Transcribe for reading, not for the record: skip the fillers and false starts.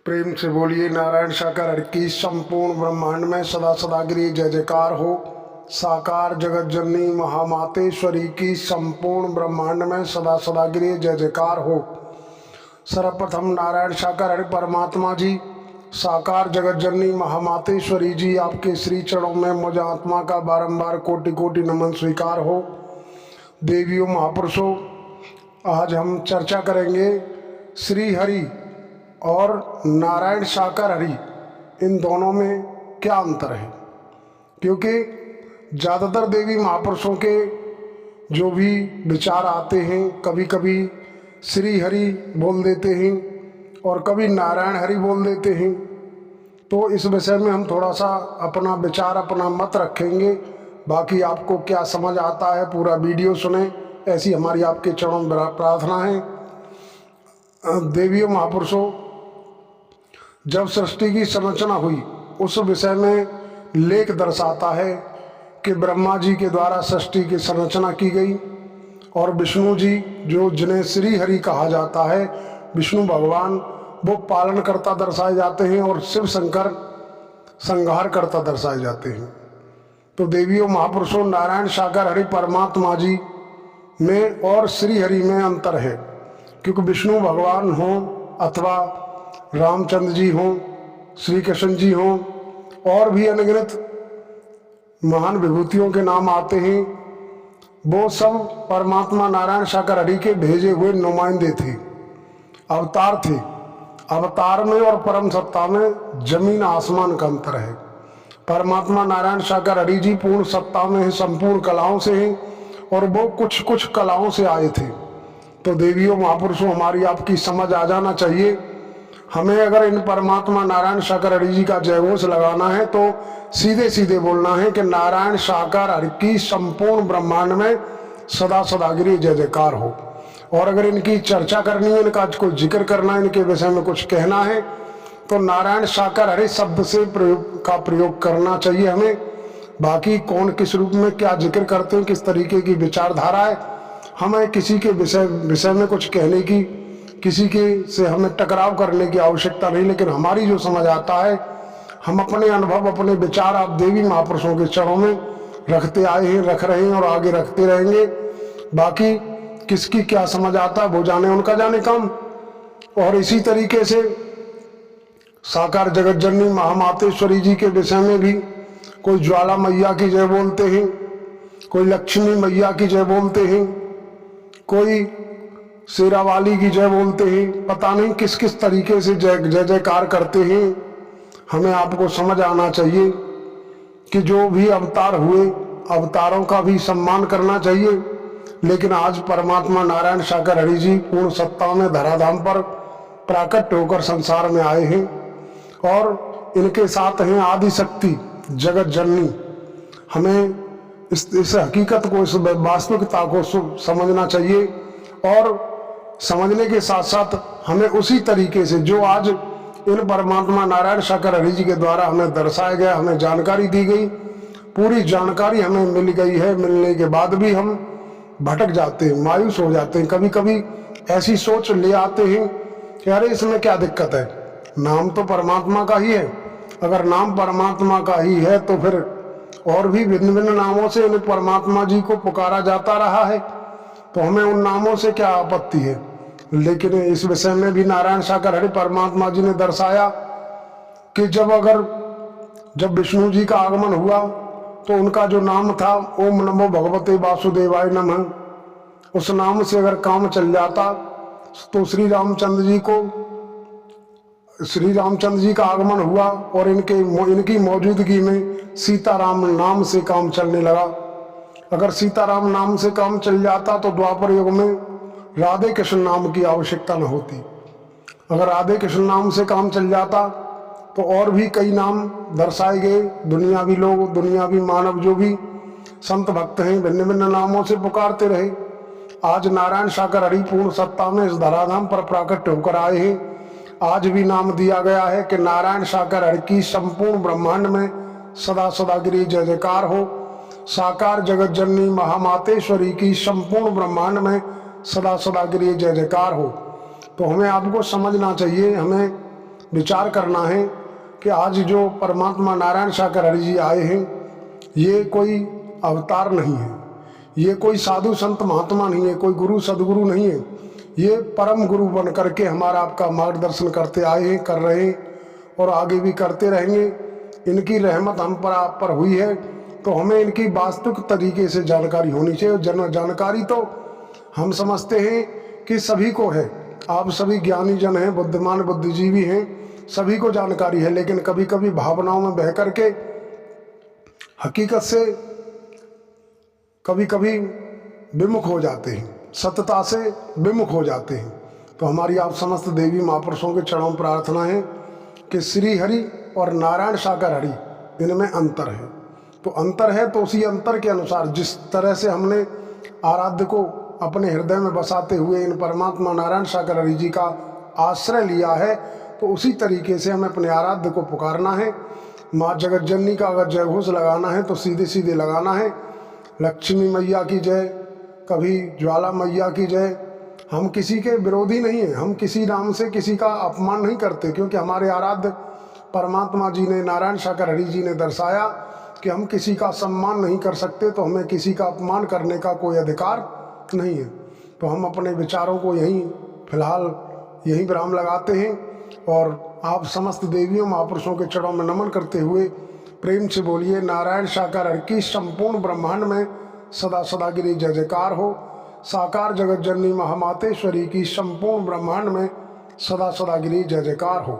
प्रेम से बोलिए नारायण साकार हरि की संपूर्ण ब्रह्मांड में सदा सदागिरी जय जयकार हो। साकार जगत जननी महामातेश्वरी की संपूर्ण ब्रह्मांड में सदा सदागिरी जय जयकार हो। सर्वप्रथम नारायण साकार हरि परमात्मा जी, साकार जगत जननी महामातेश्वरी जी, आपके श्री चरणों में मुझ आत्मा का बारंबार कोटि कोटि नमन स्वीकार हो। देवियों महापुरुषों, आज हम चर्चा करेंगे श्री हरि और नारायण साकार हरि, इन दोनों में क्या अंतर है। क्योंकि ज़्यादातर देवी महापुरुषों के जो भी विचार आते हैं, कभी कभी श्री हरि बोल देते हैं और कभी नारायण हरि बोल देते हैं। तो इस विषय में हम थोड़ा सा अपना विचार, अपना मत रखेंगे। बाकी आपको क्या समझ आता है, पूरा वीडियो सुने, ऐसी हमारी आपके चरणों में प्रार्थना है। देवियों महापुरुषों, जब सृष्टि की संरचना हुई उस विषय में लेख दर्शाता है कि ब्रह्मा जी के द्वारा सृष्टि की संरचना की गई और विष्णु जी, जो जिन्हें श्री हरि कहा जाता है, विष्णु भगवान, वो पालन करता दर्शाए जाते हैं और शिव शंकर संहार करता दर्शाए जाते हैं। तो देवियों महापुरुषों, नारायण साकार हरि परमात्मा जी में और श्री हरि में अंतर है। क्योंकि विष्णु भगवान हों अथवा रामचंद्र जी हों, श्री कृष्ण जी हों, और भी अनगिनत महान विभूतियों के नाम आते हैं, वो सब परमात्मा नारायण साकार हरि के भेजे हुए नुमाइंदे थे, अवतार थे। अवतार में और परम सत्ता में जमीन आसमान का अंतर है। परमात्मा नारायण साकार हरि जी पूर्ण सत्ता में है, संपूर्ण कलाओं से हैं, और वो कुछ कुछ कलाओं से आए थे। तो देवियों महापुरुषों, हमारी आपकी समझ आ जाना चाहिए। हमें अगर इन परमात्मा नारायण साकार हरि जी का जयघोष लगाना है तो सीधे सीधे बोलना है कि नारायण साकार हरि की संपूर्ण ब्रह्मांड में सदा सदागिरी जय जयकार हो। और अगर इनकी चर्चा करनी है, इनका कोई जिक्र करना है, इनके विषय में कुछ कहना है, तो नारायण साकार हरि शब्द से प्रयोग करना चाहिए हमें। बाकी कौन किस रूप में क्या जिक्र करते हैं, किस तरीके की विचारधारा है, हमें किसी के विषय में कुछ कहने की, किसी के से हमें टकराव करने की आवश्यकता नहीं। लेकिन हमारी जो समझ आता है, हम अपने अनुभव, अपने विचार आप देवी महापुरुषों के चरणों में रखते आए हैं, रख रहे हैं और आगे रखते रहेंगे। बाकी किसकी क्या समझ आता है वो जाने, उनका जाने काम। और इसी तरीके से साकार जगत जननी महामातेश्वरी जी के विषय में भी कोई ज्वाला मैया की जय बोलते हैं, कोई लक्ष्मी मैया की जय बोलते हैं, कोई शेरावाली की जय बोलते हैं। पता नहीं किस किस तरीके से जय जयकार करते हैं। हमें आपको समझ आना चाहिए कि जो भी अवतार हुए, अवतारों का भी सम्मान करना चाहिए। लेकिन आज परमात्मा नारायण साकार हरि जी पूर्ण सत्ता में धराधाम पर प्राकट होकर संसार में आए हैं, और इनके साथ हैं आदि शक्ति जगत जननी। हमें इस हकीकत को, इस वास्तविकता को समझना चाहिए। और समझने के साथ साथ हमें उसी तरीके से जो आज इन परमात्मा नारायण साकार हरि जी के द्वारा हमें दर्शाया गया, हमें जानकारी दी गई, पूरी जानकारी हमें मिल गई है। मिलने के बाद भी हम भटक जाते हैं, मायूस हो जाते हैं। कभी कभी ऐसी सोच ले आते हैं कि अरे इसमें क्या दिक्कत है, नाम तो परमात्मा का ही है। अगर नाम परमात्मा का ही है तो फिर और भी भिन्न भिन्न नामों से इन परमात्मा जी को पुकारा जाता रहा है, तो हमें उन नामों से क्या आपत्ति है। लेकिन इस विषय में भी नारायण साकार हरि परमात्मा जी ने दर्शाया कि जब विष्णु जी का आगमन हुआ तो उनका जो नाम था, ओम नमो भगवते वासुदेवाय नमः, उस नाम से अगर काम चल जाता तो श्री रामचंद्र जी का आगमन हुआ और इनकी मौजूदगी में सीताराम नाम से काम चलने लगा। अगर सीताराम नाम से काम चल जाता तो द्वापर युग में राधे कृष्ण नाम की आवश्यकता न होती। अगर राधे कृष्ण नाम से काम चल जाता तो और भी कई नाम दर्शाए गए। दुनियावी लोग, दुनियावी मानव जो भी संत भक्त हैं, भिन्न भिन्न नामों से पुकारते रहे। आज नारायण साकार हरि पूर्ण सत्ता में इस धराधाम पर प्राकट होकर आए हैं। आज भी नाम दिया गया है कि नारायण साकार हरि की संपूर्ण ब्रह्मांड में सदा सदागिरी जय जयकार हो। साकार जगत जननी महामातेश्वरी की संपूर्ण ब्रह्मांड में सदा सदागिरी जय जयकार हो। तो हमें आपको समझना चाहिए, हमें विचार करना है कि आज जो परमात्मा नारायण सागर हरि जी आए हैं, ये कोई अवतार नहीं है, ये कोई साधु संत महात्मा नहीं है, कोई गुरु सदगुरु नहीं है, ये परम गुरु बन करके हमारा आपका मार्गदर्शन करते आए हैं, कर रहे हैं और आगे भी करते रहेंगे। इनकी रहमत हम पर आप पर हुई है, तो हमें इनकी वास्तविक तरीके से जानकारी होनी चाहिए। जानकारी तो हम समझते हैं कि सभी को है, आप सभी ज्ञानी जन हैं, बुद्धिमान बुद्धिजीवी हैं, सभी को जानकारी है, लेकिन कभी कभी भावनाओं में बह करके हकीकत से कभी कभी विमुख हो जाते हैं, सत्यता से विमुख हो जाते हैं। तो हमारी आप समस्त देवी महापुरुषों के चरणों में प्रार्थना है कि श्री हरि और नारायण सागर हरि, इनमें अंतर है। तो अंतर है तो उसी अंतर के अनुसार जिस तरह से हमने आराध्य को अपने हृदय में बसाते हुए इन परमात्मा नारायण सागर हरि जी का आश्रय लिया है, तो उसी तरीके से हमें अपने आराध्य को पुकारना है। माँ जगत जननी का अगर जय घोष लगाना है तो सीधे सीधे लगाना है, लक्ष्मी मैया की जय, कभी ज्वाला मैया की जय। हम किसी के विरोधी नहीं हैं, हम किसी नाम से किसी का अपमान नहीं करते, क्योंकि हमारे आराध्य परमात्मा जी ने, नारायण सागर हरि जी ने दर्शाया कि हम किसी का सम्मान नहीं कर सकते, तो हमें किसी का अपमान करने का कोई अधिकार नहीं है। तो हम अपने विचारों को यहीं फिलहाल यहीं विराम लगाते हैं और आप समस्त देवियों महापुरुषों के चरणों में नमन करते हुए प्रेम से बोलिए नारायण साकार हरि की संपूर्ण ब्रह्मांड में सदा सदा गिरी जय जयकार हो। साकार जगत जननी महामातेश्वरी की संपूर्ण ब्रह्मांड में सदा सदा गिरी जय जयकार हो।